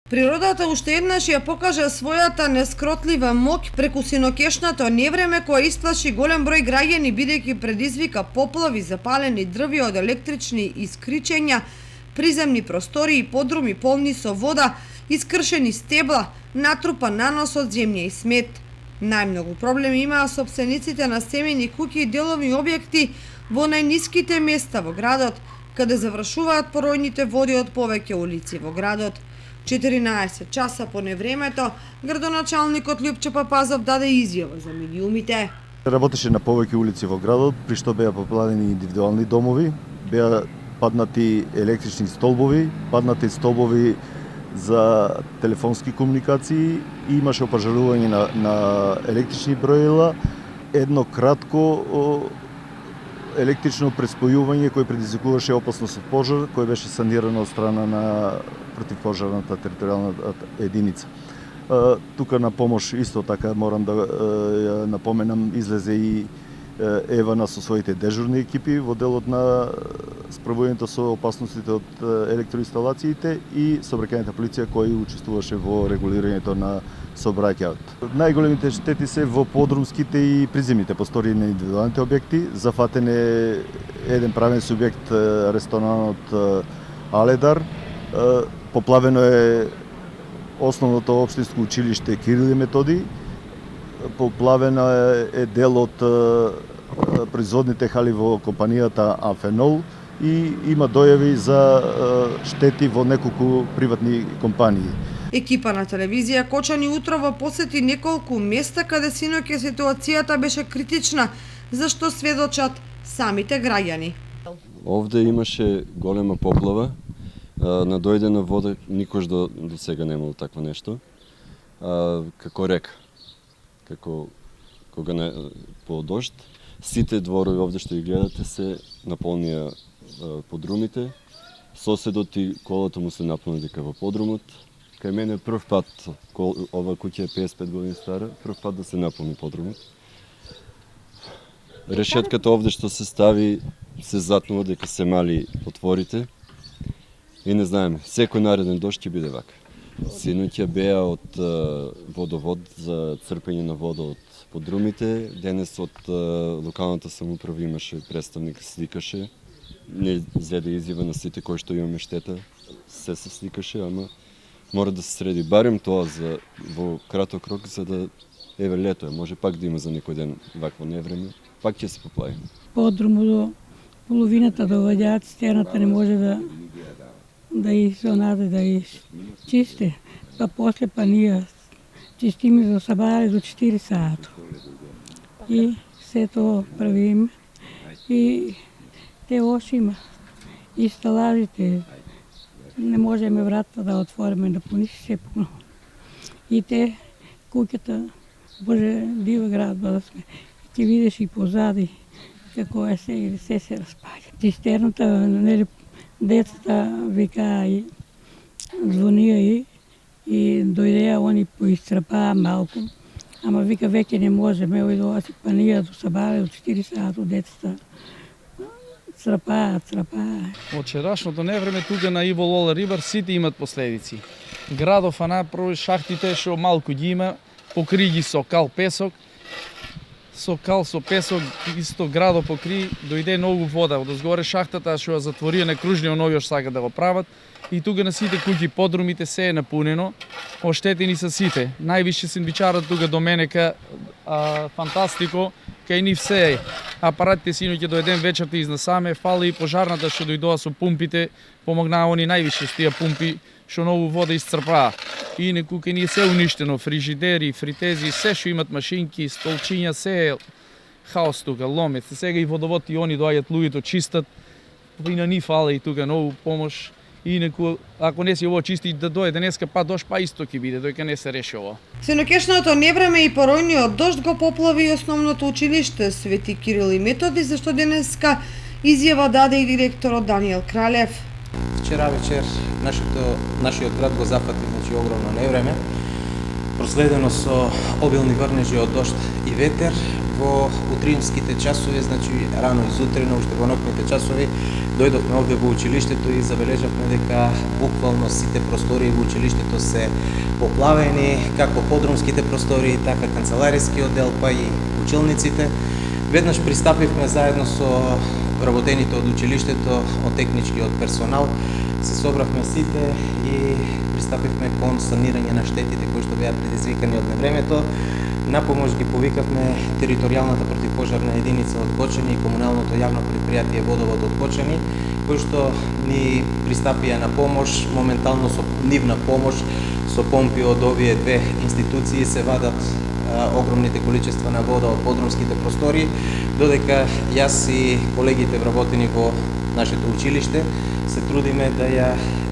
Природата уште еднаш ја покажа својата нескротлива моќ преку синокешното невреме која исплаши голем број граѓани бидејќи предизвика поплави, запалени дрви од електрични искричења, приземни простори и подруми полни со вода, искршени стебла, натрупан нанос од земја и смет. Најмногу проблеми имаа сопствениците на семејни куќи и деловни објекти во најниските места во градот, каде завршуваат поројните води од повеќе улици во градот. 14 часа по невремето, градоначалникот Лјупчо Папазов даде изјава за медиумите. Работеше на повеќе улици во градот, при што беа поплавени индивидуални домови, беа паднати електрични столбови, паднати столбови за телефонски комуникации и имаше опажарување на електрични броила, едно кратко електрично преспојување кој предизвикуваше опасност од пожар, кој беше санирано од страна на противпожарната територијална единица. Тука на помош исто така морам да ја напоменам, излезе и Евана со своите дежурни екипи во делот на справувањето со опасностите од електроинсталациите и сообраќајната полиција која учествуваше во регулирањето на сообраќајот. Најголемите штети се во подрумските и приземните простории на индивидуалните објекти. Зафатен е еден правен субјект, ресторанот Аледар. Поплавено е основното општинско училиште Кирил и Методи. Поплавена е дел од производните хали во компанијата Афенол и има дојави за штети во неколку приватни компании. Екипа на телевизија Кочани утрово посети неколку места каде синоќа ситуацијата беше критична, за што сведочат самите граѓани. Овде имаше голема поплава, на дојдена вода никош до сега немало такво нешто, како река. Како кога по дожд, сите дворови овде што ги гледате се наполнија подрумите. Соседот и колото му се наполни дека во подрумот. Кај мене прв пат, ова куќа е 55 години стара, прв пат да се наполни подрумот. Решетката овде што се стави се затнува дека се мали отворите. И не знаеме, секој нареден дожд ќе биде вака. Синоќа беа од водовод за црпење на вода од подрумите. Денес од локалната самоуправа имаше представник, сликаше. Не зеде изјава на сите кои што имаме штета. Се сликаше, ама мора да се среди барем тоа во краток рок, за да еве лето е, може пак да има за некој ден вакво невреме. Пак ќе се поплави. Подруму до половината доваѓаат, стерната не може да изонаде, да изчисте, па после па ние чистиме за сабаре до 4 сата. И се тоа правиме. И те ошима, и сталажите, не можеме вратата да отвориме, да пониши се пуно. И те, куќата, Боже, дива град да сме. И ќе видиш и позади како е се распаѓа. Цистерната, нели, децата викаа и звонија и дојдеа, они поисцрпаа малку, ама вика веќе не можеме, ови до панија до сабаре до 4 сата децата црпаат. Од вчерашното невреме тука на Иво Лола Рибар сите имат последици. Градов прво шахтите што малку ги има, покри ги со кал песок, со кал со песок, исто градо покри, дојде многу вода. Од озгоре шахтата што ја затворија на кружниот нови што сака да го прават, и тука на сите куќи подрумите се е напунено, оштетени се сите. Највише сендвичарот тука до менека фантастико, кај нив се е. Апаратите синоќа до еден вечерта изнасаме, фали и пожарната што дојдоа со пумпите, помогнаа они највише с тие пумпи што нову вода iscrpаа. И некука ни се уништено, фрижидери, фритези, се што имат машинки, столчиња, се е хаос тука, ломец. Сега и водовод и они доаѓаат луѓето чистат, и на нив фала и тука нову помош. И ако не си ово чисти да дојде денеска па дожд, па исто ќе биде, дојка не се реши ово. Синокешното невреме и поројниот дожд го поплави основното училиште Свети Кирил и Методи, зашто денеска изјава даде и директорот Даниел Кралев. Вчера вечер нашиот град го зафати огромно невреме, проследено со обилни врнежи од дожд и ветер, во утринските часови, значи рано изутрено, уште во ноќните часови, дојдовме овде во училиштето и забележавме дека буквално сите простории во училиштето се поплавени, како подрумските простории, така канцеларискиот дел, па и училниците. Веднаш пристапивме заедно со вработените од училиштето, од техничкиот персонал, се собравме сите и пристапивме кон санирање на штетите кои што беа предизвикани од невремето. На помош ги повикавме територијалната противпожарна единица од Кочани и комуналното јавно предпријатие Водовод од Кочани, кои што ни пристапија на помош, моментално со нивна помош, со помпи од овие две институции се вадат огромните количества на вода од подрумските простори, додека јас и колегите вработени во нашето училиште се трудиме да ја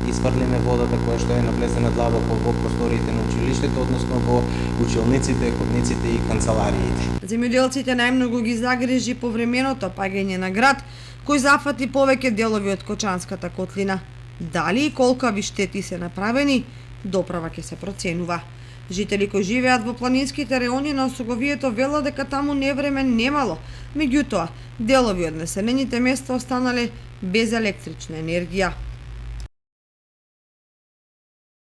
изврлиме водата која што е навлезена длабоко во просториите на училиштето, односно во училниците, ходниците и канцелариите. Земјоделците најмногу ги загрижи повременото паѓање на град, кој зафати повеќе делови од Кочанската котлина. Дали и колкави штети се направени, доправа ќе се проценува. Жители кои живеат во планинските реони на Осоговието велат дека таму невреме немало, меѓутоа делови од населените места останале без електрична енергија.